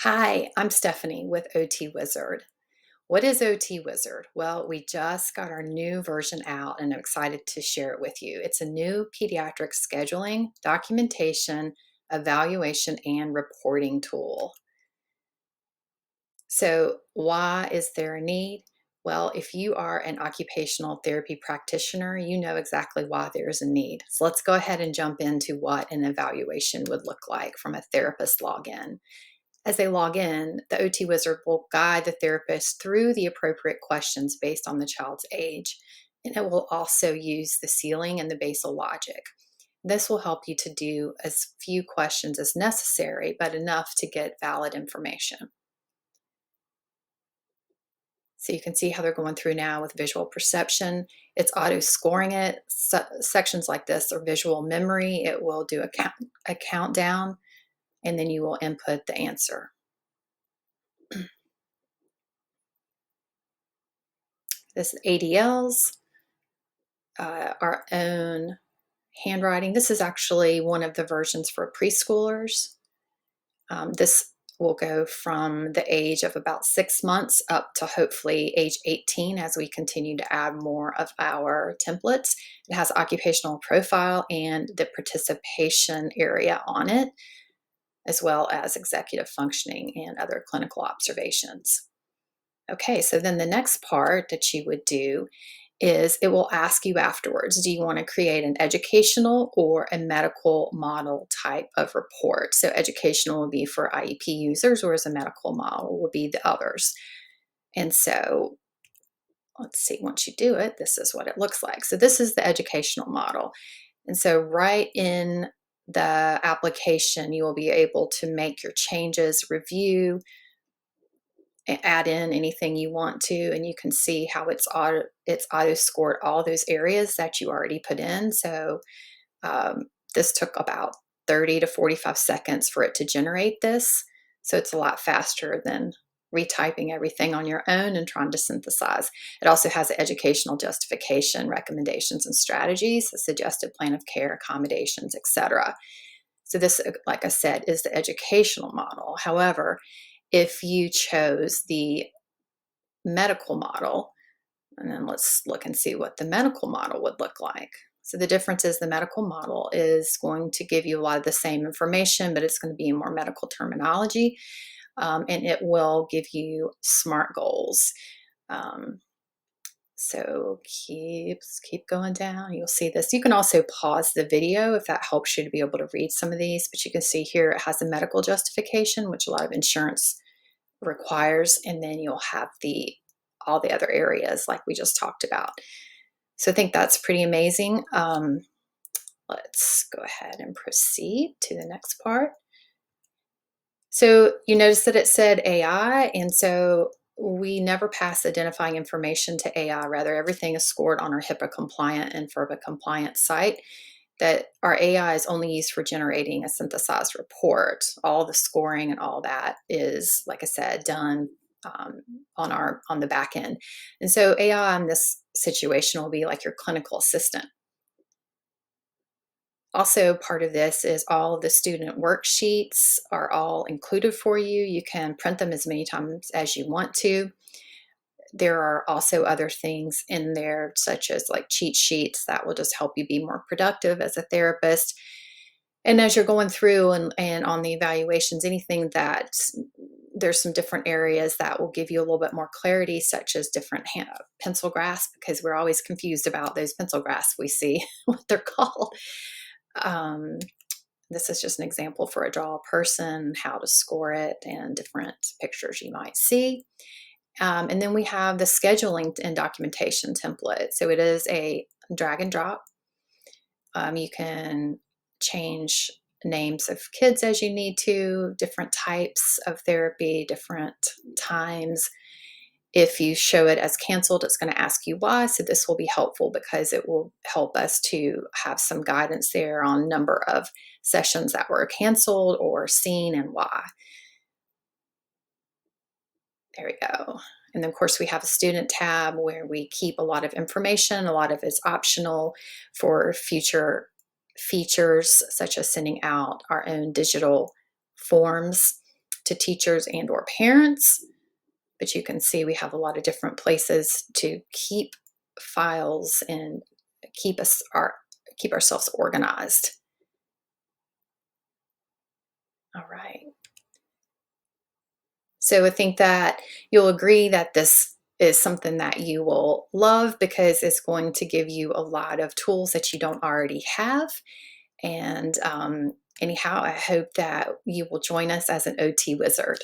Hi, I'm Stephanie with OT Wizard. What is OT Wizard? Well, we just got our new version out and I'm excited to share it with you. It's a new pediatric scheduling, documentation, evaluation, and reporting tool. So, why is there a need? Well, if you are an occupational therapy practitioner, you know exactly why there's a need. So, let's go ahead and jump into what an evaluation would look like from a therapist login. As they log in, the OT Wizard will guide the therapist through the appropriate questions based on the child's age, and it will also use the ceiling and the basal logic. This will help you to do as few questions as necessary, but enough to get valid information. So you can see how they're going through now with visual perception. It's auto scoring it. Sections like this are visual memory. It will do a countdown, and then you will input the answer. This is ADLs, our own handwriting. This is actually one of the versions for preschoolers. This will go from the age of about 6 months up to hopefully age 18 as we continue to add more of our templates. It has occupational profile and the participation area on it, as well as executive functioning and other clinical observations. Okay, so then the next part that you would do is it will ask you afterwards, do you want to create an educational or a medical model type of report? So educational will be for IEP users, whereas a medical model will be the others. And so let's see, once you do it, this is what it looks like. So this is the educational model. And so right in the application, you will be able to make your changes, review, add in anything you want to, and you can see how it's auto scored all those areas that you already put in. So this took about 30 to 45 seconds for it to generate this. So it's a lot faster than retyping everything on your own and trying to synthesize. It also has an educational justification, recommendations and strategies, a suggested plan of care, accommodations, etc. So this, like I said, is the educational model. However, if you chose the medical model, and then let's look and see what the medical model would look like. So the difference is the medical model is going to give you a lot of the same information, but it's going to be in more medical terminology, and it will give you SMART goals. So keep going down. You'll see this. You can also pause the video if that helps you to be able to read some of these, but you can see here it has a medical justification, which a lot of insurance requires, and then you'll have all the other areas like we just talked about. So I think that's pretty amazing. Let's go ahead and proceed to the next part. So you notice that it said AI, and so we never pass identifying information to AI. Rather, everything is scored on our HIPAA compliant and FERPA compliant site. That our AI is only used for generating a synthesized report. All the scoring and all that is, like I said, done on the back end. And so AI in this situation will be like your clinical assistant. Also, part of this is all of the student worksheets are all included for you. You can print them as many times as you want to. There are also other things in there, such as like cheat sheets that will just help you be more productive as a therapist. And as you're going through and on the evaluations, anything that there's some different areas that will give you a little bit more clarity, such as different pencil grasp, because we're always confused about those pencil grasps we see, what they're called. Um, this is just an example for a draw a person, how to score it, and different pictures you might see. And then we have the scheduling and documentation template. So it is a drag and drop. You can change names of kids as you need to, different types of therapy, different times. If you show it as canceled, it's going to ask you why. So this will be helpful because it will help us to have some guidance there on number of sessions that were canceled or seen and why. There we go. And then of course we have a student tab where we keep a lot of information. A lot of it's optional for future features, such as sending out our own digital forms. to teachers and or parents, but you can see we have a lot of different places to keep files and keep ourselves organized. All right. So I think that you'll agree that this is something that you will love because it's going to give you a lot of tools that you don't already have. And anyhow, I hope that you will join us as an OT wizard.